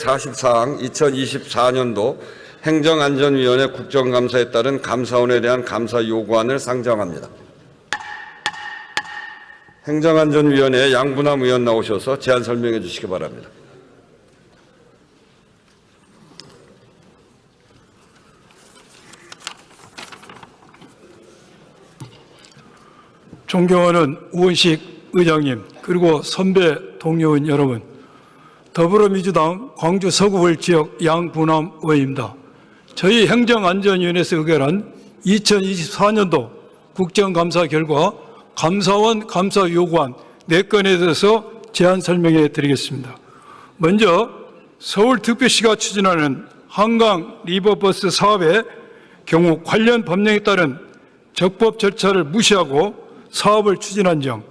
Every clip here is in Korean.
44항 2024년도 행정안전위원회 국정감사에 따른 감사원에 대한 감사 요구안을 상정합니다. 행정안전위원회 양분남 의원 나오셔서 제안 설명해 주시기 바랍니다. 존경하는 우원식 의장님, 그리고 선배 동료원 여러분, 더불어민주당 광주 서구을 지역 양분남 의원입니다. 저희 행정안전위원회에서 의결한 2024년도 국정감사 결과 감사원 감사 요구안 4건에 대해서 제안 설명해 드리겠습니다. 먼저 서울특별시가 추진하는 한강 리버버스 사업의 경우 관련 법령에 따른 적법 절차를 무시하고 사업을 추진한 점,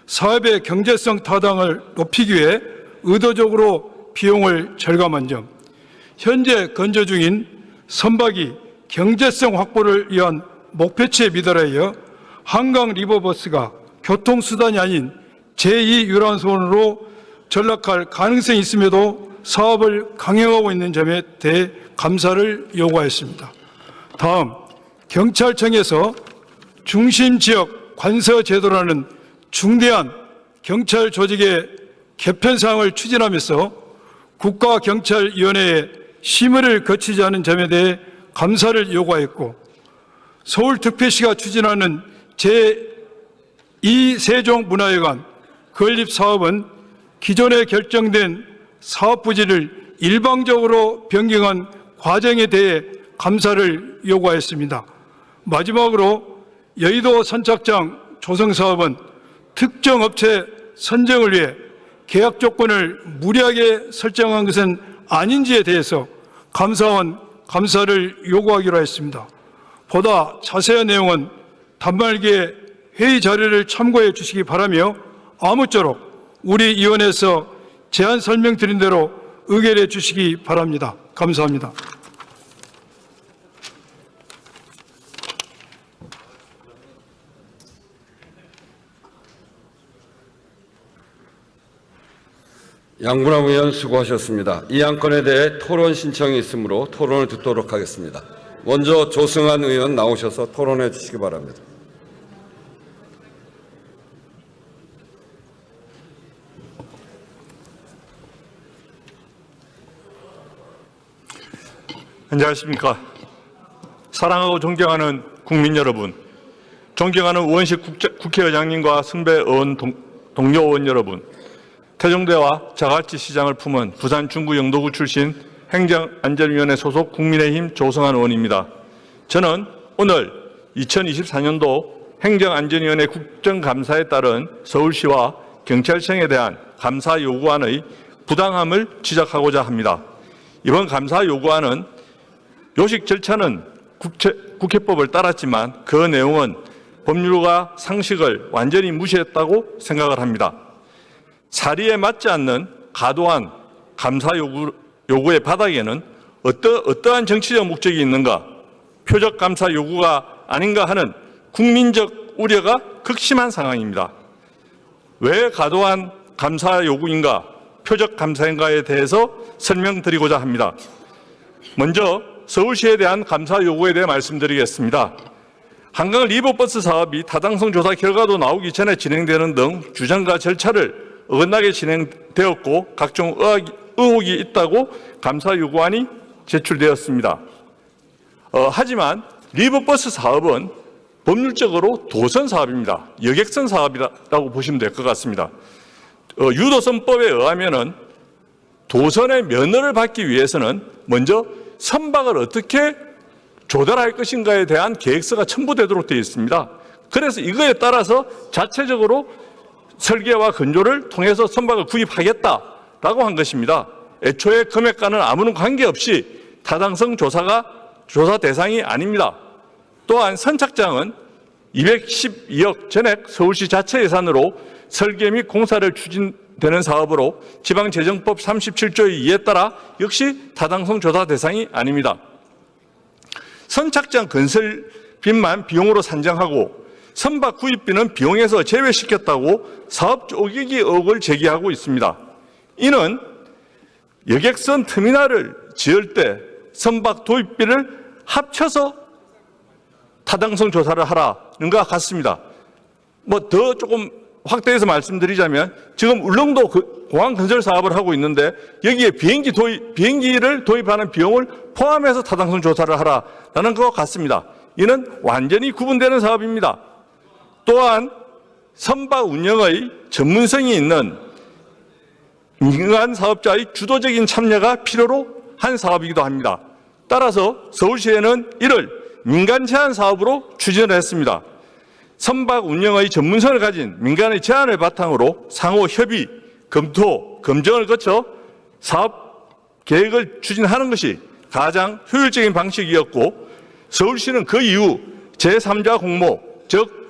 사업의 경제성 타당을 높이기 위해 의도적으로 비용을 절감한 점, 현재 건조 중인 선박이 경제성 확보를 위한 목표치에 미달하여 한강 리버버스가 교통수단이 아닌 제2유람선으로 전락할 가능성이 있음에도 사업을 강행하고 있는 점에 대해 감사를 요구하였습니다. 다음, 경찰청에서 중심지역 관서제도라는 중대한 경찰 조직의 개편 사항을 추진하면서 국가경찰위원회의 심의를 거치지 않은 점에 대해 감사를 요구하였고, 서울특별시가 추진하는 제2세종문화회관 건립사업은 기존에 결정된 사업부지를 일방적으로 변경한 과정에 대해 감사를 요구하였습니다. 마지막으로 여의도 선착장 조성사업은 특정 업체 선정을 위해 계약 조건을 무리하게 설정한 것은 아닌지에 대해서 감사원 감사를 요구하기로 했습니다. 보다 자세한 내용은 단말기에 회의 자료를 참고해 주시기 바라며 아무쪼록 우리 위원회에서 제안 설명드린 대로 의결해 주시기 바랍니다. 감사합니다. 양분남 의원 수고하셨습니다. 이 안건에 대해 토론 신청이 있으므로 토론을 듣도록 하겠습니다. 먼저 조승환 의원 나오셔서 토론해 주시기 바랍니다. 안녕하십니까. 사랑하고 존경하는 국민 여러분, 존경하는 우원식 국회의장님과 선배 의원 동료 의원 여러분, 태종대와 자갈치 시장을 품은 부산 중구 영도구 출신 행정안전위원회 소속 국민의힘 조성환 의원입니다. 저는 오늘 2024년도 행정안전위원회 국정감사에 따른 서울시와 경찰청에 대한 감사 요구안의 부당함을 지적하고자 합니다. 이번 감사 요구안은 요식 절차는 국회법을 따랐지만 그 내용은 법률과 상식을 완전히 무시했다고 생각을 합니다. 사리에 맞지 않는 과도한 감사 요구의 바닥에는 어떠한 정치적 목적이 있는가, 표적 감사 요구가 아닌가 하는 국민적 우려가 극심한 상황입니다. 왜 과도한 감사 요구인가, 표적 감사인가에 대해서 설명드리고자 합니다. 먼저 서울시에 대한 감사 요구에 대해 말씀드리겠습니다. 한강 리버버스 사업이 타당성 조사 결과도 나오기 전에 진행되는 등 규정과 절차를 어긋나게 진행되었고 각종 의혹이 있다고 감사 요구안이 제출되었습니다. 하지만 리버버스 사업은 법률적으로 도선 사업입니다. 여객선 사업이라고 보시면 될 것 같습니다. 유도선법에 의하면은 도선의 면허를 받기 위해서는 먼저 선박을 어떻게 조달할 것인가에 대한 계획서가 첨부되도록 되어 있습니다. 그래서 이거에 따라서 자체적으로 설계와 건조를 통해서 선박을 구입하겠다라고 한 것입니다. 애초에 금액과는 아무런 관계없이 타당성 조사 대상이 아닙니다. 또한 선착장은 212억 전액 서울시 자체 예산으로 설계 및 공사를 추진되는 사업으로 지방재정법 37조의 2에 따라 역시 타당성 조사 대상이 아닙니다. 선착장 건설비만 비용으로 산정하고 선박 구입비는 비용에서 제외시켰다고 사업 쪼개기 의혹을 제기하고 있습니다. 이는 여객선 터미널을 지을 때 선박 도입비를 합쳐서 타당성 조사를 하라는 것 같습니다. 뭐 더 조금 확대해서 말씀드리자면 지금 울릉도 공항 건설 사업을 하고 있는데 여기에 비행기를 도입하는 비용을 포함해서 타당성 조사를 하라는 것 같습니다. 이는 완전히 구분되는 사업입니다. 또한 선박 운영의 전문성이 있는 민간 사업자의 주도적인 참여가 필요로 한 사업이기도 합니다. 따라서 서울시에는 이를 민간 제한 사업으로 추진을 했습니다. 선박 운영의 전문성을 가진 민간의 제안을 바탕으로 상호 협의, 검토, 검증을 거쳐 사업 계획을 추진하는 것이 가장 효율적인 방식이었고 서울시는 그 이후 제3자 공모, 즉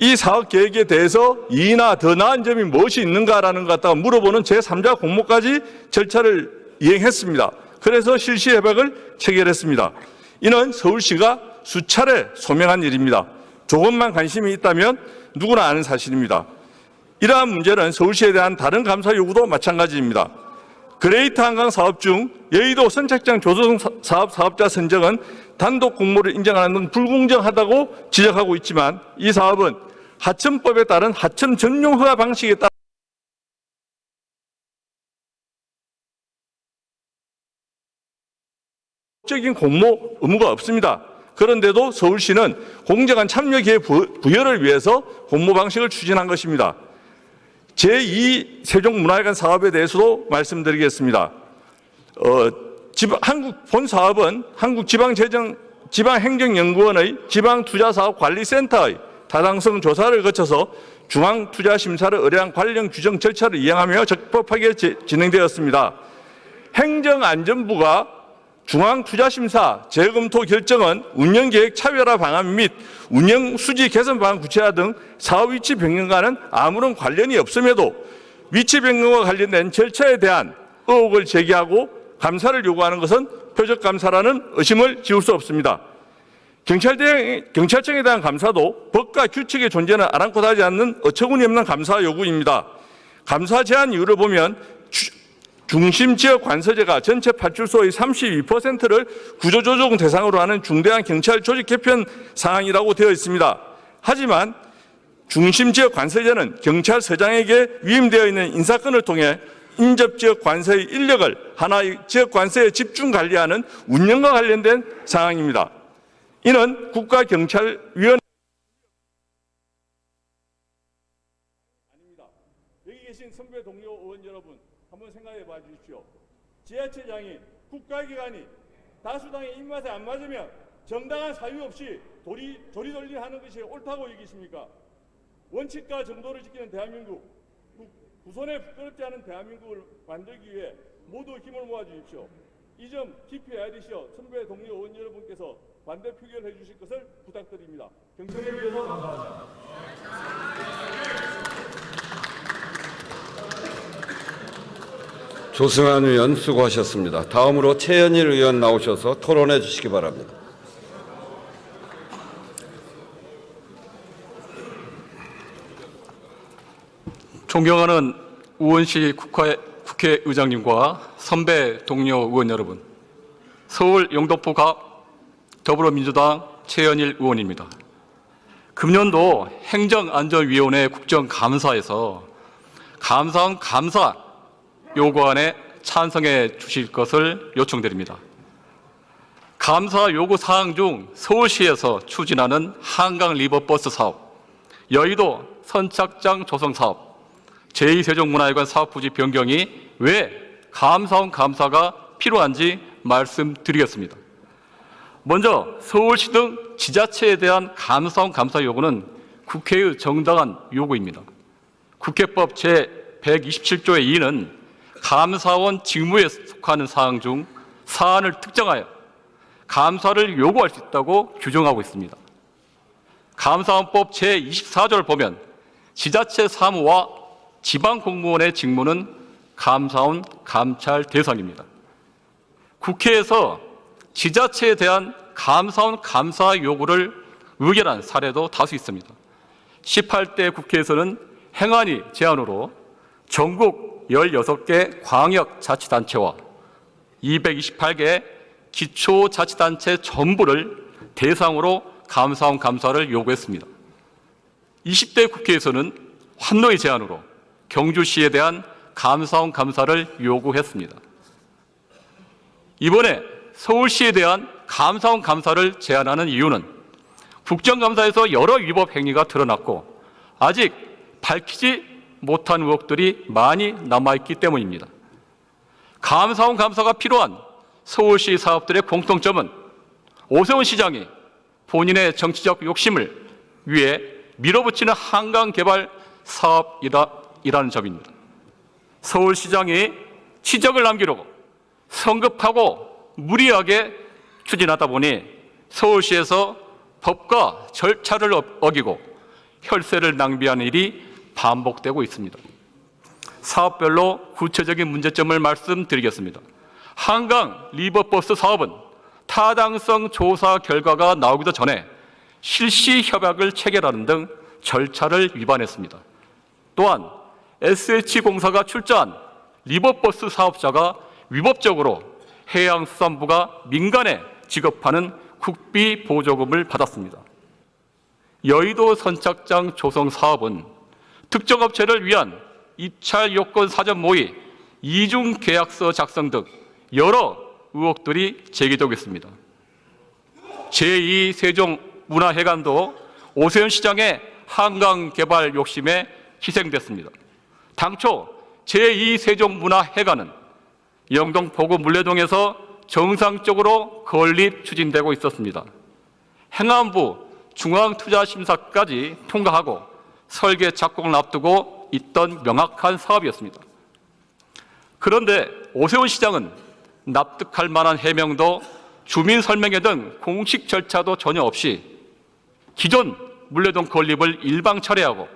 이 사업 계획에 대해서 이나 더 나은 점이 무엇이 있는가라는 것 갖다가 물어보는 제3자 공모까지 절차를 이행했습니다. 그래서 실시 협약을 체결했습니다. 이는 서울시가 수차례 소명한 일입니다. 조금만 관심이 있다면 누구나 아는 사실입니다. 이러한 문제는 서울시에 대한 다른 감사 요구도 마찬가지입니다. 그레이트 한강 사업 중 여의도 선착장 조성 사업 사업자 선정은 단독 공모를 인정하는 등 불공정하다고 지적하고 있지만 이 사업은 하천법에 따른 하천 전용 허가 방식에 따라 적인 공모 의무가 없습니다. 그런데도 서울시는 공정한 참여 기회 부여를 위해서 공모 방식을 추진한 것입니다. 제2 세종문화회관 사업에 대해서도 말씀드리겠습니다. 본 사업은 한국지방행정연구원의 지방투자사업관리센터의 타당성 조사를 거쳐서 중앙투자심사를 의뢰한 관련 규정 절차를 이행하며 적법하게 진행되었습니다. 행정안전부가 중앙투자심사 재검토 결정은 운영계획 차별화 방안 및 운영수지 개선 방안 구체화 등 사업 위치 변경과는 아무런 관련이 없음에도 위치 변경과 관련된 절차에 대한 의혹을 제기하고 감사를 요구하는 것은 표적감사라는 의심을 지울 수 없습니다. 경찰청에 대한 감사도 법과 규칙의 존재는 아랑곳하지 않는 어처구니 없는 감사 요구입니다. 감사 제한 이유를 보면 중심지역 관서제가 전체 파출소의 32%를 구조조정 대상으로 하는 중대한 경찰 조직 개편 사항이라고 되어 있습니다. 하지만 중심지역 관서제는 경찰서장에게 위임되어 있는 인사권을 통해 인접지역 관서의 인력을 하나의 지역 관서에 집중 관리하는 운영과 관련된 사항입니다. 이는 국가경찰위원회 아닙니다. 여기 계신 선배 동료 의원 여러분 한번 생각해 봐 주십시오. 지자체장이 국가기관이 다수당의 입맛에 안 맞으면 정당한 사유 없이 조리돌리 하는 것이 옳다고 여기십니까? 원칙과 정도를 지키는 대한민국, 후손에 부끄럽지 않은 대한민국을 만들기 위해 모두 힘을 모아 주십시오. 이 점 깊이 헤아리시어 선배 동료 의원 여러분께서 반대 표결해 주실 것을 부탁드립니다. 경청해 주셔서 감사합니다. 조승환 의원 수고하셨습니다. 다음으로 최현일 의원 나오셔서 토론해 주시기 바랍니다. 존경하는 우원식 국회의장님과 선배 동료 의원 여러분, 서울 영등포갑 더불어민주당 최현일 의원입니다. 금년도 행정안전위원회 국정감사에서 감사원 감사 요구안에 찬성해 주실 것을 요청드립니다. 감사 요구 사항 중 서울시에서 추진하는 한강 리버버스 사업, 여의도 선착장 조성 사업, 제2세종문화회관 사업부지 변경이 왜 감사원 감사가 필요한지 말씀드리겠습니다. 먼저 서울시 등 지자체에 대한 감사원 감사 요구는 국회의 정당한 요구입니다. 국회법 제127조의 2는 감사원 직무에 속하는 사항 중 사안을 특정하여 감사를 요구할 수 있다고 규정하고 있습니다. 감사원법 제24조를 보면 지자체 사무와 지방공무원의 직무는 감사원 감찰 대상입니다. 국회에서 지자체에 대한 감사원 감사 요구를 의결한 사례도 다수 있습니다. 18대 국회에서는 행안위 제안으로 전국 16개 광역자치단체와 228개 기초자치단체 전부를 대상으로 감사원 감사를 요구했습니다. 20대 국회에서는 환노의 제안으로 경주시에 대한 감사원 감사를 요구했습니다. 이번에 서울시에 대한 감사원 감사를 제안하는 이유는 국정감사에서 여러 위법 행위가 드러났고 아직 밝히지 못한 의혹들이 많이 남아있기 때문입니다. 감사원 감사가 필요한 서울시 사업들의 공통점은 오세훈 시장이 본인의 정치적 욕심을 위해 밀어붙이는 한강 개발 사업이라는 점입니다. 서울시장이 치적을 남기려고 성급하고 무리하게 추진하다 보니 서울시에서 법과 절차를 어기고 혈세를 낭비하는 일이 반복되고 있습니다. 사업별로 구체적인 문제점을 말씀드리겠습니다. 한강 리버버스 사업은 타당성 조사 결과가 나오기도 전에 실시 협약을 체결하는 등 절차를 위반했습니다. 또한 SH공사가 출자한 리버버스 사업자가 위법적으로 해양수산부가 민간에 지급하는 국비 보조금을 받았습니다. 여의도 선착장 조성 사업은 특정 업체를 위한 입찰 요건 사전 모의, 이중 계약서 작성 등 여러 의혹들이 제기되고 있습니다. 제2 세종문화회관도 오세훈 시장의 한강 개발 욕심에 희생됐습니다. 당초 제2 세종문화회관은 영동 포구 물레동에서 정상적으로 건립 추진되고 있었습니다. 행안부 중앙투자심사까지 통과하고 설계 착공을 앞두고 있던 명확한 사업이었습니다. 그런데 오세훈 시장은 납득할 만한 해명도 주민 설명회 등 공식 절차도 전혀 없이 기존 물레동 건립을 일방 철회하고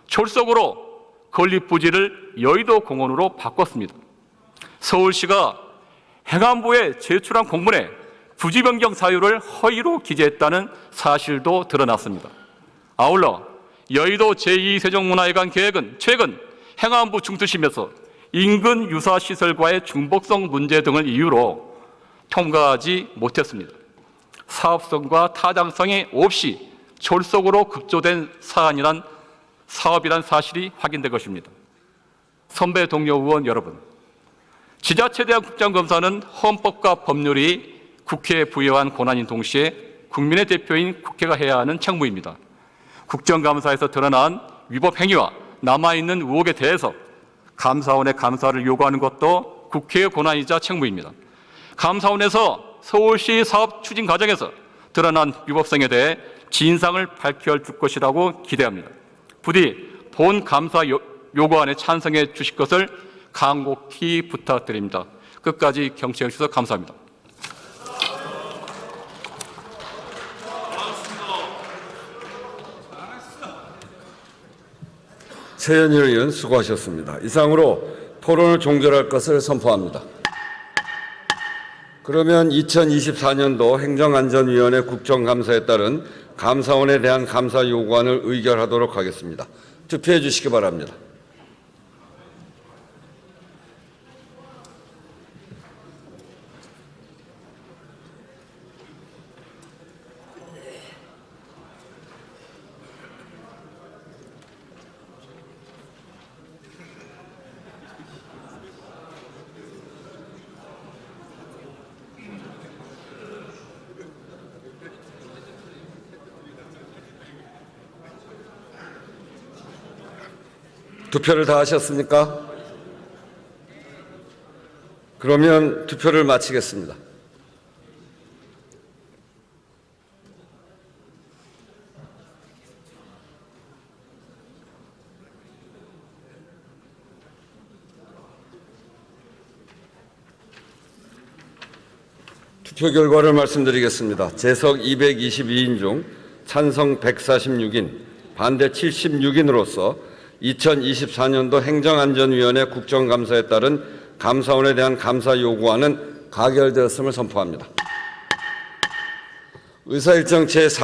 졸속으로 건립 부지를 여의도 공원으로 바꿨습니다. 서울시가 행안부에 제출한 공문에 부지 변경 사유를 허위로 기재했다는 사실도 드러났습니다. 아울러 여의도 제2세종문화회관 계획은 최근 행안부 중투심에서 인근 유사시설과의 중복성 문제 등을 이유로 통과하지 못했습니다. 사업성과 타당성이 없이 졸속으로 급조된 사업이란 사실이 확인된 것입니다. 선배 동료 의원 여러분, 지자체에 대한 국정감사는 헌법과 법률이 국회에 부여한 권한인 동시에 국민의 대표인 국회가 해야 하는 책무입니다. 국정감사에서 드러난 위법 행위와 남아있는 의혹에 대해서 감사원의 감사를 요구하는 것도 국회의 권한이자 책무입니다. 감사원에서 서울시 사업 추진 과정에서 드러난 위법성에 대해 진상을 밝혀줄 것이라고 기대합니다. 부디 본 감사 요구안에 찬성해 주실 것을 간곡히 부탁드립니다. 끝까지 경청해 주셔서 감사합니다. 최현일 의원 수고하셨습니다. 이상으로 토론을 종결할 것을 선포합니다. 그러면 2024년도 행정안전위원회 국정감사에 따른 감사원에 대한 감사 요구안을 의결하도록 하겠습니다. 투표해 주시기 바랍니다. 투표를 다 하셨습니까? 그러면 투표를 마치겠습니다. 투표 결과를 말씀드리겠습니다. 재석 222인 중 찬성 146인, 반대 76인으로서 2024년도 행정안전위원회 국정감사에 따른 감사원에 대한 감사 요구안은 가결되었음을 선포합니다. 의사일정 제4